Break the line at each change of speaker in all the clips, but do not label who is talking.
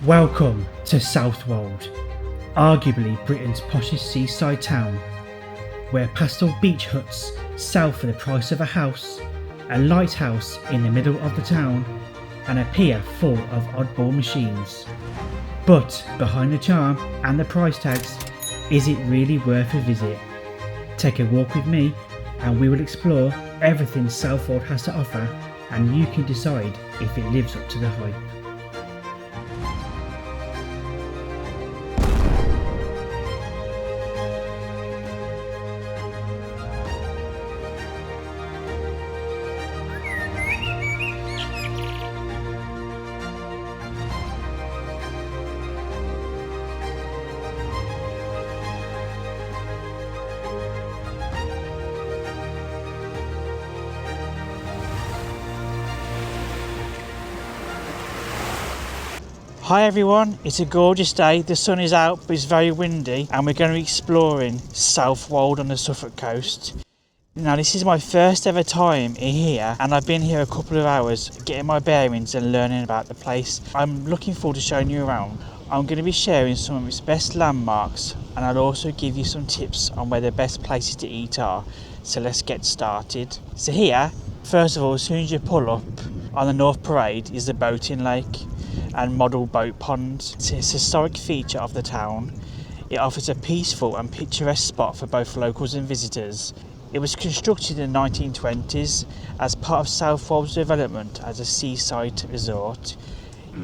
Welcome to Southwold, arguably Britain's poshest seaside town, where pastel beach huts sell for the price of a house, a lighthouse in the middle of the town, and a pier full of oddball machines. But behind the charm and the price tags, is it really worth a visit? Take a walk with me and we will explore everything Southwold has to offer, and you can decide if it lives up to the hype. Hi everyone, it's a gorgeous day, the sun is out but it's very windy and we're going to be exploring Southwold on the Suffolk coast. Now this is my first ever time here and I've been here a couple of hours getting my bearings and learning about the place. I'm looking forward to showing you around. I'm going to be sharing some of its best landmarks and I'll also give you some tips on where the best places to eat are. So let's get started. So here, first of all, as soon as you pull up on the North Parade is the boating lake and model boat ponds. It's a historic feature of the town. It offers a peaceful and picturesque spot for both locals and visitors. It was constructed in the 1920s as part of Southwold's development as a seaside resort.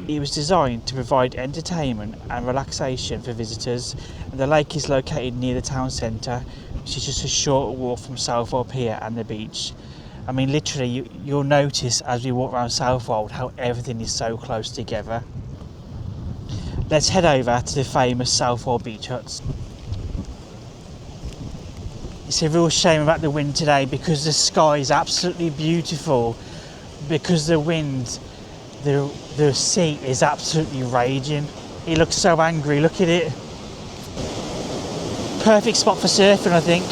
It was designed to provide entertainment and relaxation for visitors, and the lake is located near the town centre, which is just a short walk from Southwold Pier and the beach. I mean, literally, you'll notice as we walk around Southwold how everything is so close together. Let's head over to the famous Southwold beach huts. It's a real shame about the wind today because the sky is absolutely beautiful. Because the wind, the sea is absolutely raging. It looks so angry, look at it. Perfect spot for surfing, I think.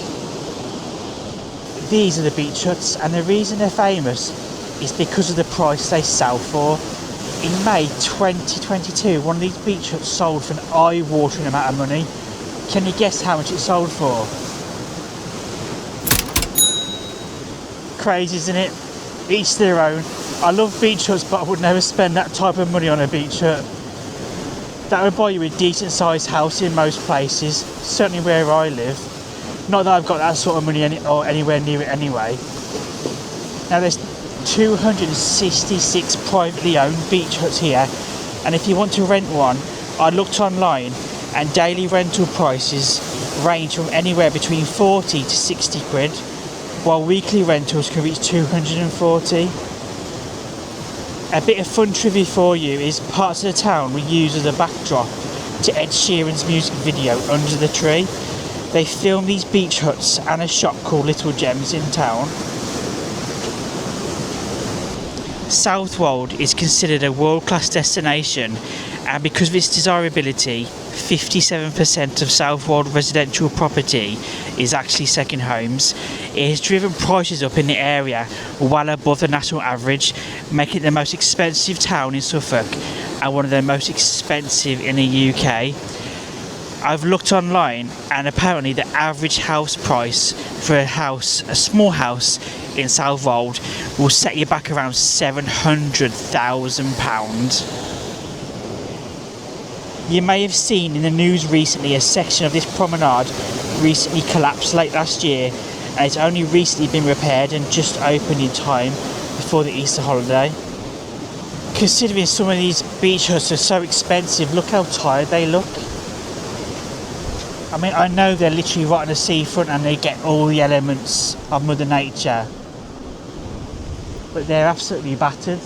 These are the beach huts, and the reason they're famous is because of the price they sell for. In May 2022, one of these beach huts sold for an eye-watering amount of money. Can you guess how much it sold for? Crazy, isn't it? Each their own. I love beach huts, but I would never spend that type of money on a beach hut. That would buy you a decent sized house in most places, certainly where I live. Not that I've got that sort of money or anywhere near it anyway. Now there's 266 privately owned beach huts here, and if you want to rent one, I looked online and daily rental prices range from anywhere between 40 to 60 quid, while weekly rentals can reach 240. A bit of fun trivia for you is parts of the town we use as a backdrop to Ed Sheeran's music video Under the Tree. They film these beach huts and a shop called Little Gems in town. Southwold is considered a world-class destination, and because of its desirability, 57% of Southwold residential property is actually second homes. It has driven prices up in the area well above the national average, making it the most expensive town in Suffolk and one of the most expensive in the UK. I've looked online and apparently the average house price for a small house in Southwold will set you back around £700,000. You may have seen in the news recently a section of this promenade recently collapsed late last year, and it's only recently been repaired and just opened in time before the Easter holiday. Considering some of these beach huts are so expensive, look how tired they look. I mean, I know they're literally right on the seafront and they get all the elements of Mother Nature, but they're absolutely battered.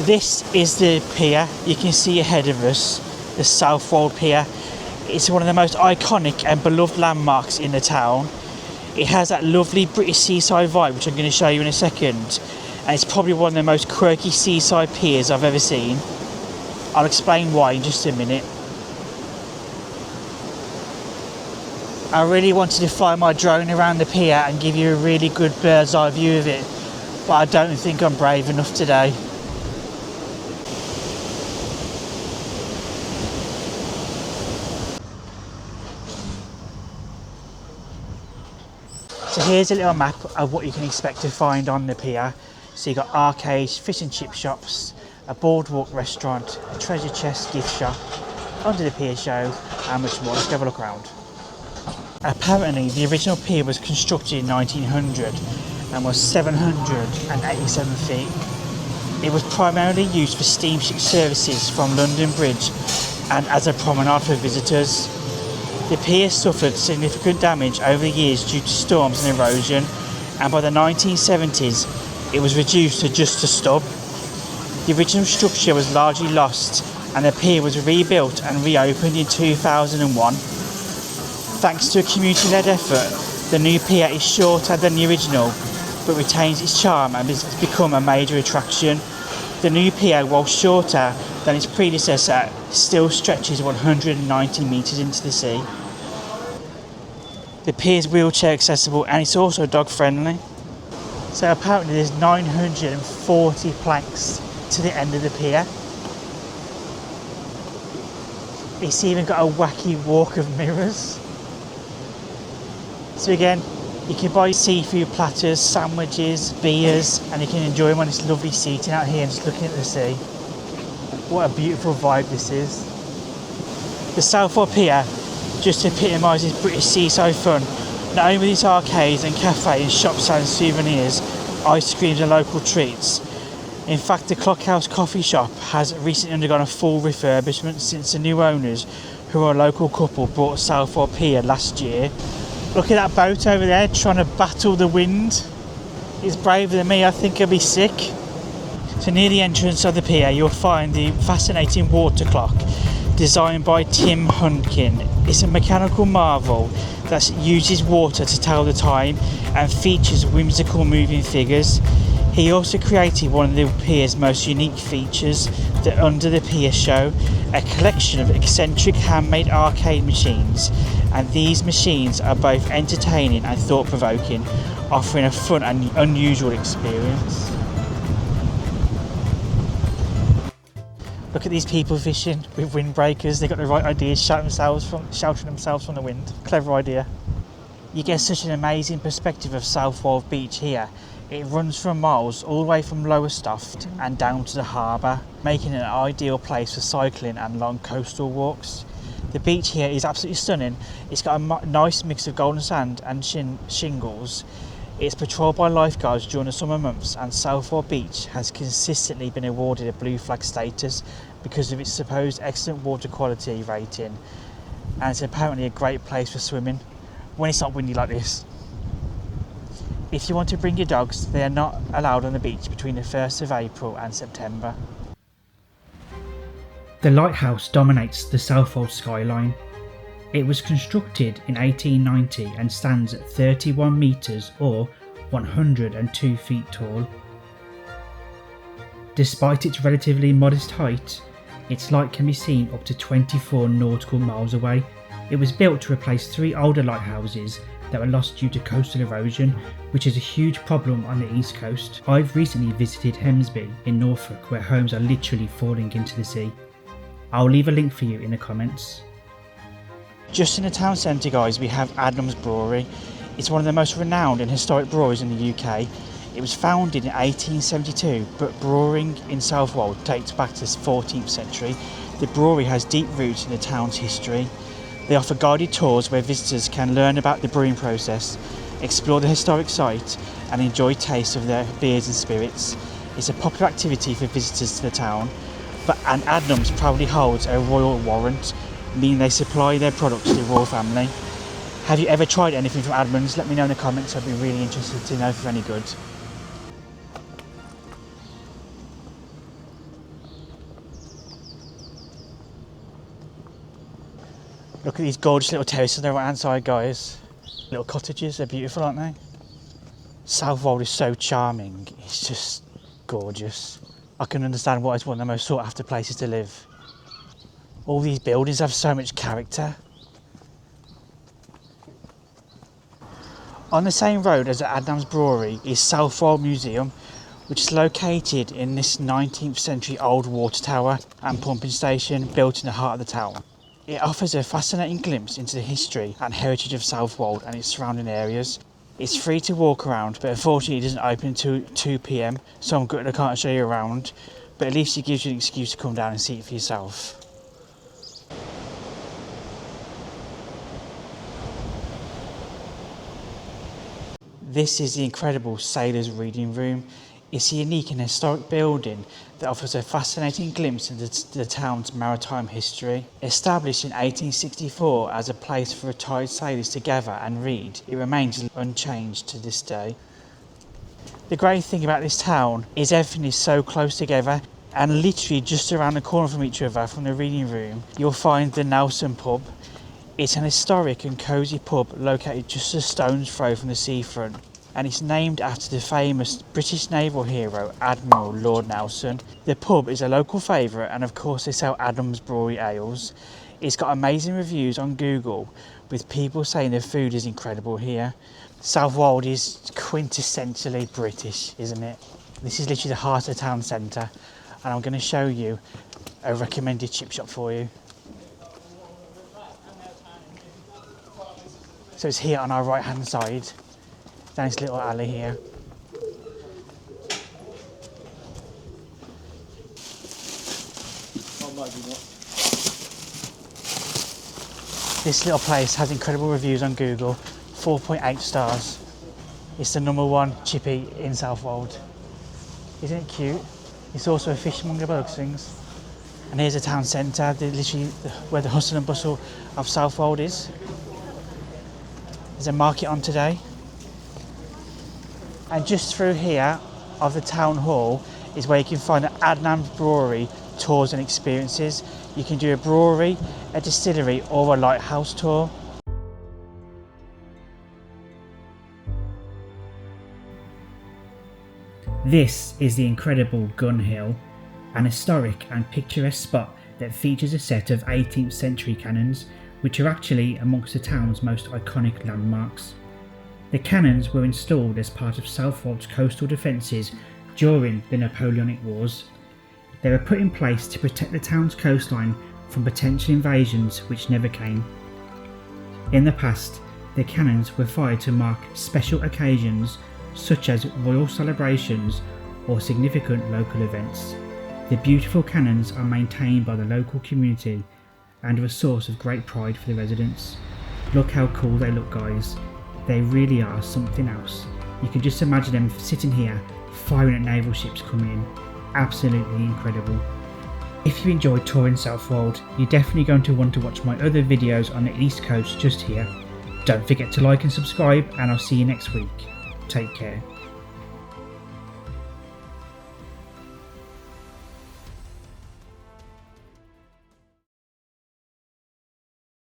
This is the pier you can see ahead of us, the Southwold Pier. It's one of the most iconic and beloved landmarks in the town. It has that lovely British seaside vibe, which I'm going to show you in a second, and it's probably one of the most quirky seaside piers I've ever seen. I'll explain why in just a minute. I really wanted to fly my drone around the pier and give you a really good bird's eye view of it, but I don't think I'm brave enough today. So here's a little map of what you can expect to find on the pier. So you've got arcades, fish and chip shops, a boardwalk restaurant, a treasure chest gift shop, Under the Pier Show, and much more. Let's go have a look around. Apparently the original pier was constructed in 1900 and was 787 feet. It was primarily used for steamship services from London Bridge and as a promenade for visitors. The pier suffered significant damage over the years due to storms and erosion, and by the 1970s it was reduced to just a stub. The original structure was largely lost and the pier was rebuilt and reopened in 2001. Thanks to a community-led effort, the new pier is shorter than the original but retains its charm and has become a major attraction. The new pier, while shorter than its predecessor, still stretches 190 metres into the sea. The pier is wheelchair accessible and it's also dog friendly. So apparently there's 940 planks to the end of the pier. It's even got a wacky walk of mirrors. So again, you can buy seafood platters, sandwiches, beers, and you can enjoy them on this lovely seating out here and just looking at the sea. What a beautiful vibe this is. The Southwold Pier just epitomises British seaside fun. Not only with its arcades and cafes and shops selling souvenirs, ice creams and local treats. In fact, the Clockhouse coffee shop has recently undergone a full refurbishment since the new owners, who are a local couple, bought Southwold Pier last year. Look at that boat over there trying to battle the wind. It's braver than me, I think I'll be sick. So near the entrance of the pier you'll find the fascinating water clock designed by Tim Hunkin. It's a mechanical marvel that uses water to tell the time and features whimsical moving figures. He also created one of the pier's most unique features, the Under the Pier Show, a collection of eccentric handmade arcade machines, and these machines are both entertaining and thought-provoking, offering a fun and unusual experience. Look at these people fishing with windbreakers. They've got the right ideas, sheltering themselves from the wind. Clever idea. You get such an amazing perspective of Southwold Beach here. It runs for miles all the way from Lowestoft and down to the harbour, making it an ideal place for cycling and long coastal walks. The beach here is absolutely stunning. It's got a nice mix of golden sand and shingles. It's patrolled by lifeguards during the summer months, and Southwold Beach has consistently been awarded a blue flag status because of its supposed excellent water quality rating, and it's apparently a great place for swimming when it's not windy like this. If you want to bring your dogs, they are not allowed on the beach between the 1st of April and September. The lighthouse dominates the Southwold skyline. It was constructed in 1890 and stands at 31 metres or 102 feet tall. Despite its relatively modest height, its light can be seen up to 24 nautical miles away. It was built to replace 3 older lighthouses that were lost due to coastal erosion, which is a huge problem on the east coast. I've recently visited Hemsby in Norfolk, where homes are literally falling into the sea. I'll leave a link for you in the comments. Just in the town centre, guys, we have Adnams Brewery. It's one of the most renowned and historic breweries in the UK. It was founded in 1872, but brewing in Southwold dates back to the 14th century. The brewery has deep roots in the town's history. They offer guided tours where visitors can learn about the brewing process, explore the historic site and enjoy tastes of their beers and spirits. It's a popular activity for visitors to the town, and Adnams proudly holds a royal warrant, meaning they supply their products to the royal family. Have you ever tried anything from Adnams? Let me know in the comments, I'd be really interested to know if they're any good. Look at these gorgeous little terraces on the right hand side, guys. Little cottages, they're beautiful, aren't they? Southwold is so charming, it's just gorgeous. I can understand why it's one of the most sought after places to live. All these buildings have so much character. On the same road as the Adnams Brewery is Southwold Museum, which is located in this 19th century old water tower and pumping station built in the heart of the town. It offers a fascinating glimpse into the history and heritage of Southwold and its surrounding areas. It's free to walk around, but unfortunately it doesn't open until 2 p.m, so I'm good I can't show you around, but at least it gives you an excuse to come down and see it for yourself. This is the incredible Sailors Reading Room. It's a unique and historic building that offers a fascinating glimpse into the town's maritime history. Established in 1864 as a place for retired sailors to gather and read, it remains unchanged to this day. The great thing about this town is everything is so close together, and literally just around the corner from each other from the reading room you'll find the Nelson pub. It's an historic and cosy pub located just a stone's throw from the seafront, and it's named after the famous British naval hero Admiral Lord Nelson. The pub is a local favourite, and of course they sell Adnams Brewery ales. It's got amazing reviews on Google with people saying the food is incredible here. Southwold is quintessentially British, isn't it? This is literally the heart of the town centre, and I'm going to show you a recommended chip shop for you. So it's here on our right hand side, down this little alley here. This little place has incredible reviews on Google, 4.8 stars. It's the #1 chippy in Southwold. Isn't it cute? It's also a fishmonger by those things. And here's the town centre, literally where the hustle and bustle of Southwold is. There's a market on today. And just through here of the town hall is where you can find the Adnams Brewery tours and experiences. You can do a brewery, a distillery or a lighthouse tour. This is the incredible Gun Hill, an historic and picturesque spot that features a set of 18th century cannons, which are actually amongst the town's most iconic landmarks. The cannons were installed as part of Southwold's coastal defences during the Napoleonic Wars. They were put in place to protect the town's coastline from potential invasions which never came. In the past, the cannons were fired to mark special occasions such as royal celebrations or significant local events. The beautiful cannons are maintained by the local community and are a source of great pride for the residents. Look how cool they look, guys. They really are something else. You can just imagine them sitting here firing at naval ships coming in. Absolutely incredible. If you enjoyed touring Southwold, you're definitely going to want to watch my other videos on the East Coast just here. Don't forget to like and subscribe, and I'll see you next week. Take care.